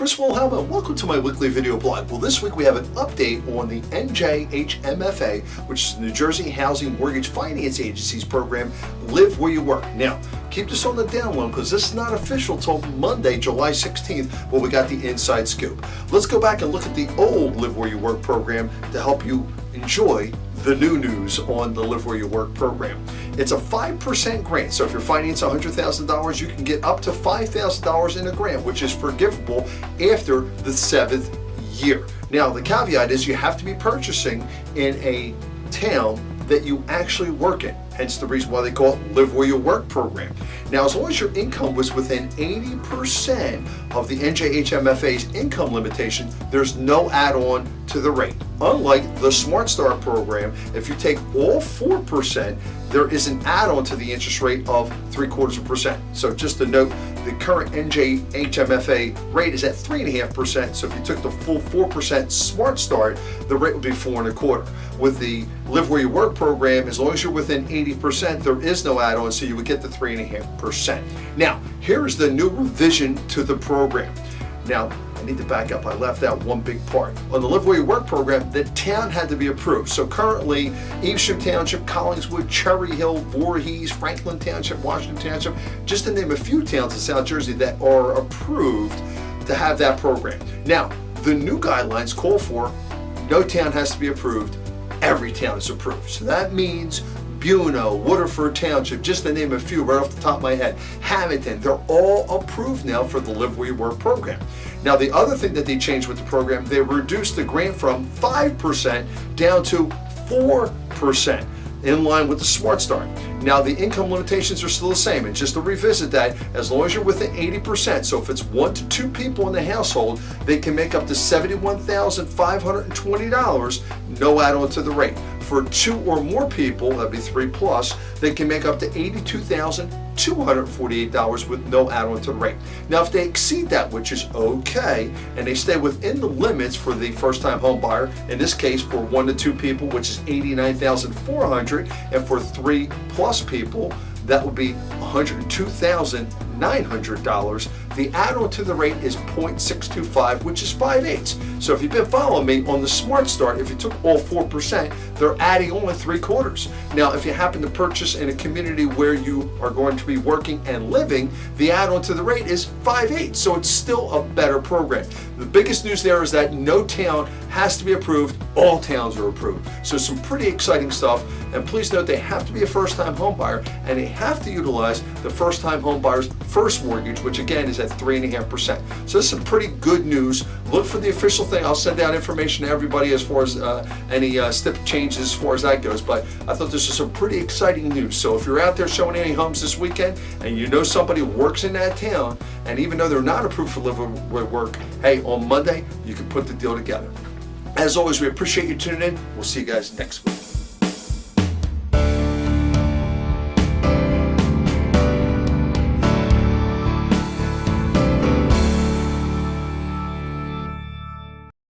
Chris Wilhelm, welcome to my weekly video blog. Well, this week we have an update on the NJHMFA, which is the New Jersey Housing Mortgage Finance Agency's program, Live Where You Work. Now, keep this on the down low because this is not official till Monday, July 16th, when we got the inside scoop. Let's go back and look at the old Live Where You Work program to help you enjoy the new news on the Live Where You Work program. It's a 5% grant, so if you're financing $100,000, you can get up to $5,000 in a grant, which is forgivable after the 7th year. Now, the caveat is you have to be purchasing in a town that you actually work in, hence the reason why they call it Live Where You Work program. Now, as long as your income was within 80% of the NJHMFA's income limitation, there's no add-on to the rate. Unlike the Smart Start program, if you take all 4%, there is an add-on to the interest rate of 0.75%. So just to note, the current NJHMFA rate is at 3.5%. So if you took the full 4% Smart Start, the rate would be 4.25%. With the Live Where You Work program, as long as you're within 80%, there is no add-on, so you would get the 3.5%. Now, here's the new revision to the program. Now, I need to back up. I left out one big part. On the Live Where You Work program, the town had to be approved. So currently, Evesham Township, Collingswood, Cherry Hill, Voorhees, Franklin Township, Washington Township, just to name a few towns in South Jersey that are approved to have that program. Now, the new guidelines call for no town has to be approved. Every town is approved. So that means Buno, Waterford Township, just to name a few right off the top of my head, Hamilton, they're all approved now for the Live Where You Work program. Now, the other thing that they changed with the program, they reduced the grant from 5% down to 4%, in line with the Smart Start. Now, the income limitations are still the same, and just to revisit that, as long as you're within 80%, so if it's 1 to 2 people in the household, they can make up to $71,520, no add-on to the rate. For 2 or more people, that'd be 3 plus, they can make up to $82,248 with no add-on to the rate. Now, if they exceed that, which is okay, and they stay within the limits for the first-time home buyer, in this case for 1 to 2 people, which is $89,400, and for 3 plus people, that would be $102,900. The add-on to the rate is 0.625, which is 5/8. So if you've been following me on the Smart Start, if you took all 4%, they're adding only 3/4. Now, if you happen to purchase in a community where you are going to be working and living, the add-on to the rate is 5/8. So it's still a better program. The biggest news there is that no town has to be approved. All towns are approved. So some pretty exciting stuff. And please note, they have to be a first-time home buyer, and they have to utilize the first-time home buyer's first mortgage, which again is at 3.5%. So this is some pretty good news. Look for the official thing. I'll send out information to everybody as far as any step changes as far as that goes. But I thought this was some pretty exciting news. So if you're out there showing any homes this weekend and you know somebody who works in that town, and even though they're not approved for Live Where You Work, hey, on Monday you can put the deal together. As always, we appreciate you tuning in. We'll see you guys next week.